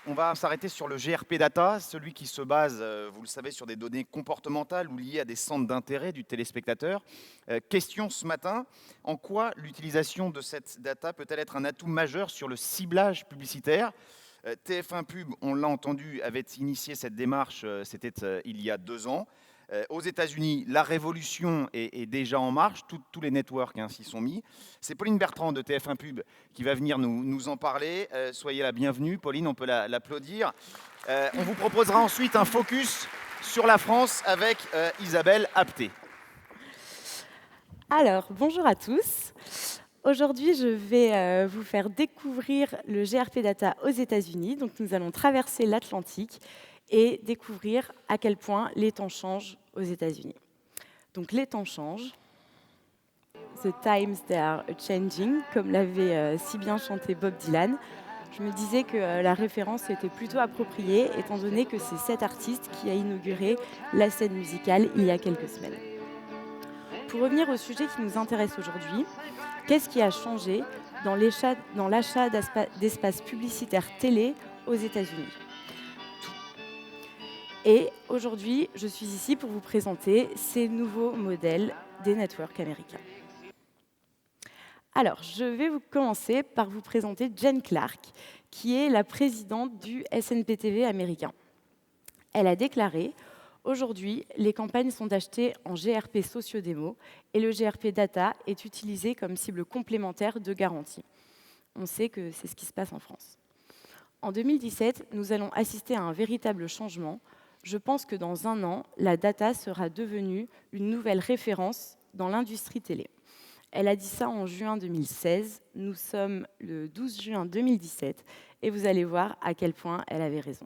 On va s'arrêter sur le GRP Data, celui qui se base, vous le savez, sur des données comportementales ou liées à des centres d'intérêt du téléspectateur. Question ce matin, en quoi l'utilisation de cette data peut-elle être un atout majeur sur le ciblage publicitaire? TF1 Pub, on l'a entendu, avait initié cette démarche, c'était il y a 2 ans. Aux États-Unis, la révolution est déjà en marche, tous les networks s'y sont mis. C'est Pauline Bertrand de TF1 Pub qui va venir nous en parler. Soyez la bienvenue, Pauline, on peut l'applaudir. On vous proposera ensuite un focus sur la France avec Isabelle Apté. Alors, bonjour à tous. Aujourd'hui, je vais vous faire découvrir le GRP Data aux États-Unis. Donc, nous allons traverser l'Atlantique et découvrir à quel point les temps changent aux États-Unis. Donc, les temps changent. The times they are changing, comme l'avait si bien chanté Bob Dylan. Je me disais que la référence était plutôt appropriée, étant donné que c'est cet artiste qui a inauguré la scène musicale il y a quelques semaines. Pour revenir au sujet qui nous intéresse aujourd'hui, qu'est-ce qui a changé dans l'achat d'espaces publicitaires télé aux États-Unis? Tout. Et aujourd'hui, je suis ici pour vous présenter ces nouveaux modèles des networks américains. Alors, je vais commencer par vous présenter Jen Clark, qui est la présidente du SNPTV américain. Elle a déclaré: aujourd'hui, les campagnes sont achetées en GRP socio-démo et le GRP data est utilisé comme cible complémentaire de garantie. On sait que c'est ce qui se passe en France. En 2017, nous allons assister à un véritable changement. Je pense que dans 1 an, la data sera devenue une nouvelle référence dans l'industrie télé. Elle a dit ça en juin 2016. Nous sommes le 12 juin 2017 et vous allez voir à quel point elle avait raison.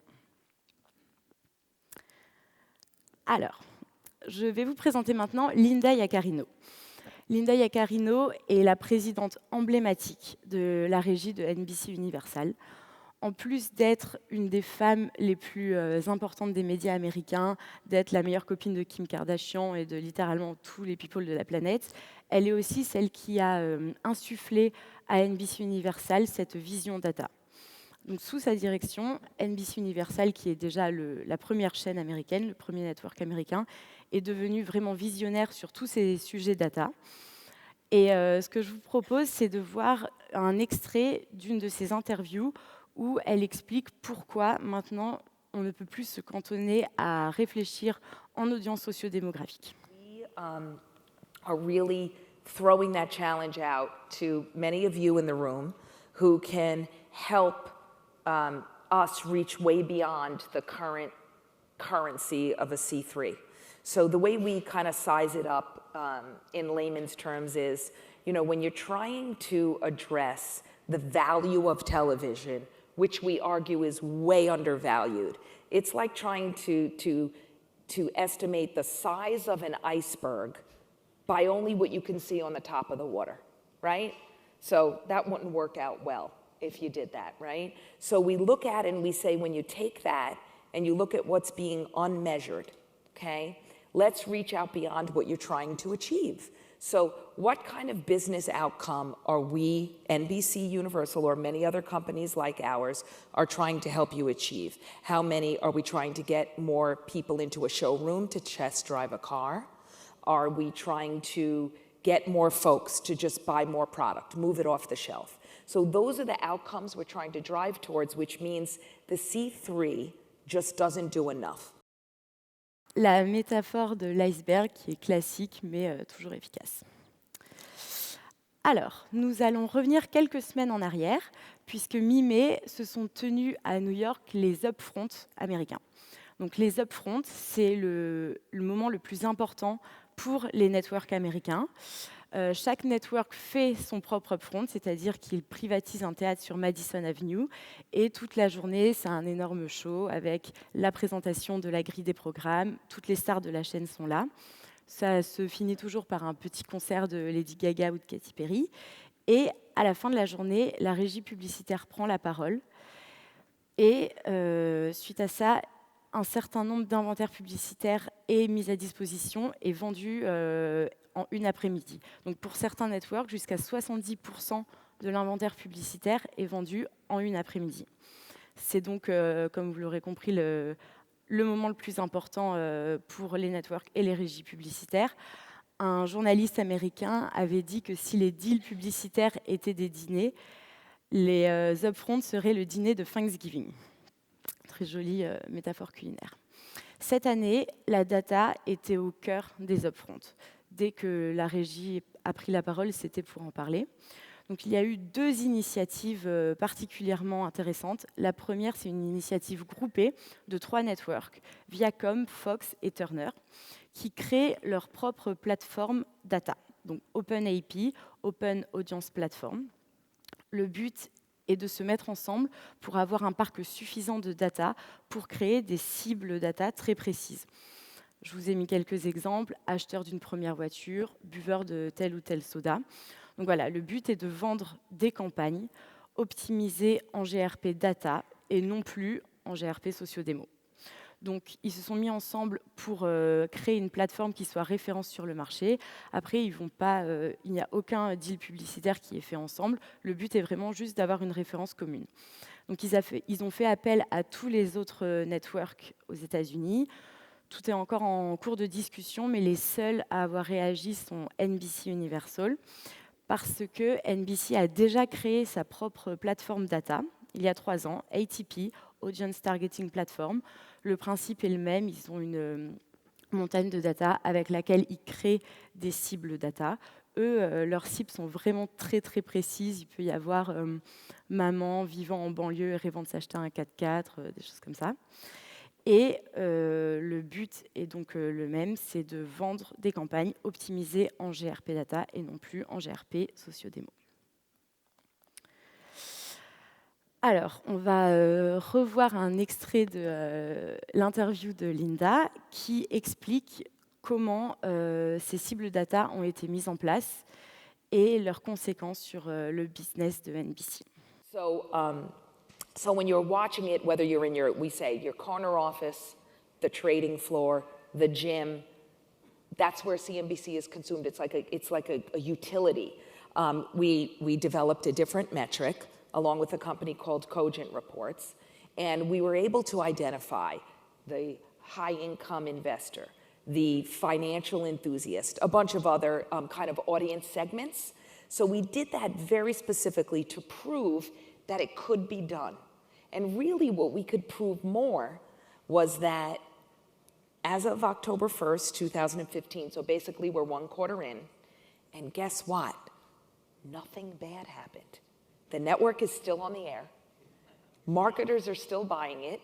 Alors, je vais vous présenter maintenant Linda Yaccarino. Linda Yaccarino est la présidente emblématique de la régie de NBC Universal. En plus d'être une des femmes les plus importantes des médias américains, d'être la meilleure copine de Kim Kardashian et de littéralement tous les people de la planète, elle est aussi celle qui a insufflé à NBC Universal cette vision data. Donc, sous sa direction, NBC Universal, qui est déjà la première chaîne américaine, le premier network américain, est devenu vraiment visionnaire sur tous ces sujets data. Et ce que je vous propose, c'est de voir un extrait d'une de ses interviews où elle explique pourquoi maintenant on ne peut plus se cantonner à réfléchir en audience sociodémographique. We are really throwing that challenge out to many of you in the room who can help us reach way beyond the current currency of a C3. So the way we kind of size it up in layman's terms is, you know, when you're trying to address the value of television, which we argue is way undervalued, it's like trying to estimate the size of an iceberg by only what you can see on the top of the water, right? So that wouldn't work out well if you did that, right? So we look at it and we say, when you take that and you look at what's being unmeasured, okay, let's reach out beyond what you're trying to achieve. So what kind of business outcome are we, NBC Universal, or many other companies like ours, are trying to help you achieve? How many are we trying to get more people into a showroom to test drive a car? Are we trying to get more folks to just buy more product, move it off the shelf? So those are the outcomes we're trying to drive towards, which means the C3 just doesn't do enough. La métaphore de l'iceberg qui est classique mais toujours efficace. Alors, nous allons revenir quelques semaines en arrière, puisque mi-mai se sont tenus à New York les upfronts américains. Donc les upfronts, c'est le moment le plus important pour les networks américains. Chaque network fait son propre upfront, c'est-à-dire qu'il privatise un théâtre sur Madison Avenue et toute la journée, c'est un énorme show avec la présentation de la grille des programmes. Toutes les stars de la chaîne sont là. Ça se finit toujours par un petit concert de Lady Gaga ou de Katy Perry. Et à la fin de la journée, la régie publicitaire prend la parole. Et suite à ça, un certain nombre d'inventaires publicitaires est mis à disposition et vendu en une après-midi. Donc pour certains networks, jusqu'à 70% de l'inventaire publicitaire est vendu en une après-midi. C'est donc, comme vous l'aurez compris, le moment le plus important pour les networks et les régies publicitaires. Un journaliste américain avait dit que si les deals publicitaires étaient des dîners, les upfronts seraient le dîner de Thanksgiving. Très jolie métaphore culinaire. Cette année, la data était au cœur des upfronts. Dès que la régie a pris la parole, c'était pour en parler. Donc, il y a eu 2 initiatives particulièrement intéressantes. La première, c'est une initiative groupée de 3 networks, Viacom, Fox et Turner, qui créent leur propre plateforme data, donc OpenAP, Open Audience Platform. Le but est de se mettre ensemble pour avoir un parc suffisant de data pour créer des cibles data très précises. Je vous ai mis quelques exemples, acheteurs d'une première voiture, buveurs de tel ou tel soda. Donc voilà, le but est de vendre des campagnes optimisées en GRP data et non plus en GRP socio-démo. Donc, ils se sont mis ensemble pour créer une plateforme qui soit référence sur le marché. Après, il n'y a aucun deal publicitaire qui est fait ensemble. Le but est vraiment juste d'avoir une référence commune. Donc, ils ont fait appel à tous les autres networks aux États-Unis. Tout est encore en cours de discussion, mais les seuls à avoir réagi sont NBC Universal, parce que NBC a déjà créé sa propre plateforme data il y a 3 ans, ATP, Audience Targeting Platform. Le principe est le même, ils ont une montagne de data avec laquelle ils créent des cibles data. Eux, leurs cibles sont vraiment très très précises. Il peut y avoir maman vivant en banlieue et rêvant de s'acheter un 4x4, des choses comme ça. Et le but est donc le même, c'est de vendre des campagnes optimisées en GRP data et non plus en GRP socio-démo. Alors, on va revoir un extrait de l'interview de Linda qui explique comment ces cibles data ont été mises en place et leurs conséquences sur le business de NBC. So when you're watching it, whether you're in your corner office, the trading floor, the gym, that's where CNBC is consumed. It's like a utility. We developed a different metric along with a company called Cogent Reports, and we were able to identify the high-income investor, the financial enthusiast, a bunch of other kind of audience segments. So we did that very specifically to prove that it could be done. And really what we could prove more was that as of October 1st, 2015, so basically we're 1 quarter in, and guess what? Nothing bad happened. The network is still on the air. Marketers are still buying it,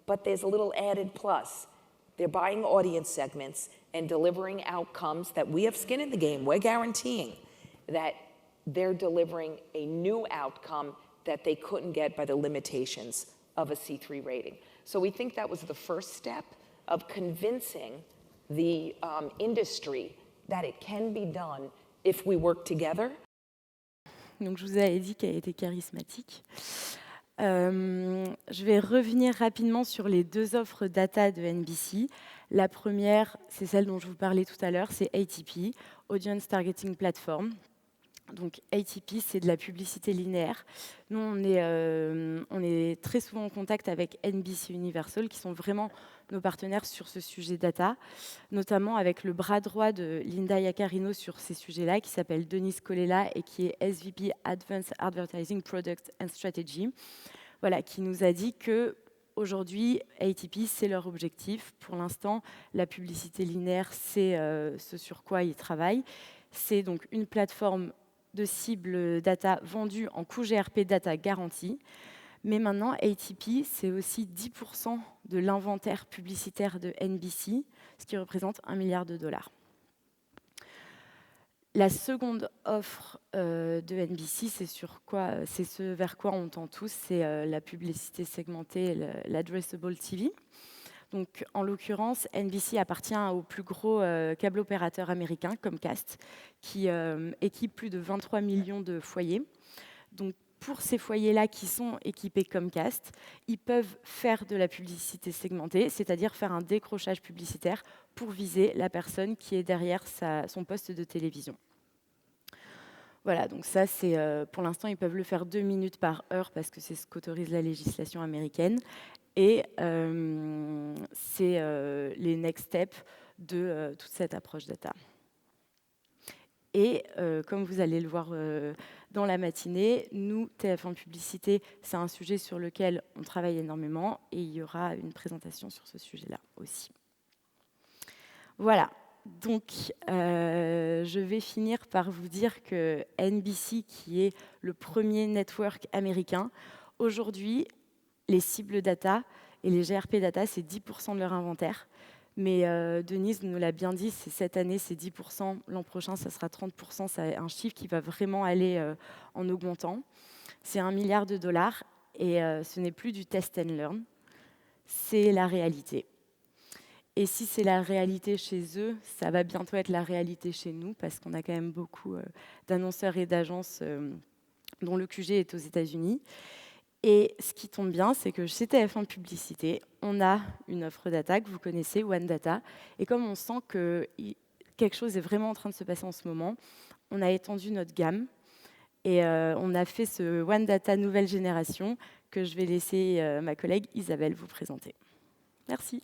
but there's a little added plus. They're buying audience segments and delivering outcomes that we have skin in the game. We're guaranteeing that they're delivering a new outcome that they couldn't get by the limitations of a C3 rating. So we think that was the first step of convincing the industry that it can be done if we work together. Donc, je vous avais dit qu'elle était charismatique. Je vais revenir rapidement sur les 2 offres data de NBC. La première, c'est celle dont je vous parlais tout à l'heure, c'est ATP, Audience Targeting Platform. Donc ATP, c'est de la publicité linéaire. Nous, on est très souvent en contact avec NBC Universal, qui sont vraiment nos partenaires sur ce sujet data, notamment avec le bras droit de Linda Yaccarino sur ces sujets-là, qui s'appelle Denis Colella et qui est SVP Advanced Advertising Product and Strategy, voilà, qui nous a dit que aujourd'hui, ATP, c'est leur objectif. Pour l'instant, la publicité linéaire, c'est ce sur quoi ils travaillent. C'est donc une plateforme de cible data vendue en coût GRP data garantie. Mais maintenant, ATP, c'est aussi 10% de l'inventaire publicitaire de NBC, ce qui représente $1 milliard. La seconde offre de NBC, c'est ce vers quoi on tend tous, c'est la publicité segmentée, l'addressable TV. Donc, en l'occurrence, NBC appartient au plus gros câble opérateur américain, Comcast, qui équipe plus de 23 millions de foyers. Donc, pour ces foyers-là qui sont équipés Comcast, ils peuvent faire de la publicité segmentée, c'est-à-dire faire un décrochage publicitaire pour viser la personne qui est derrière son poste de télévision. Voilà, donc ça, c'est pour l'instant, ils peuvent le faire 2 minutes par heure parce que c'est ce qu'autorise la législation américaine. Et c'est les next steps de toute cette approche data. Et comme vous allez le voir dans la matinée, nous, TF1 Publicité, c'est un sujet sur lequel on travaille énormément et il y aura une présentation sur ce sujet-là aussi. Voilà, donc je vais finir par vous dire que NBC, qui est le premier network américain, aujourd'hui, les cibles data et les GRP data, c'est 10% de leur inventaire. Mais Denise nous l'a bien dit, cette année, c'est 10%, l'an prochain, ça sera 30%. C'est un chiffre qui va vraiment aller en augmentant. C'est $1 milliard et ce n'est plus du test and learn, c'est la réalité. Et si c'est la réalité chez eux, ça va bientôt être la réalité chez nous, parce qu'on a quand même beaucoup d'annonceurs et d'agences dont le QG est aux États-Unis. Et ce qui tombe bien, c'est que chez TF1 Publicité, on a une offre data que vous connaissez, One Data. Et comme on sent que quelque chose est vraiment en train de se passer en ce moment, on a étendu notre gamme et on a fait ce One Data nouvelle génération que je vais laisser ma collègue Isabelle vous présenter. Merci.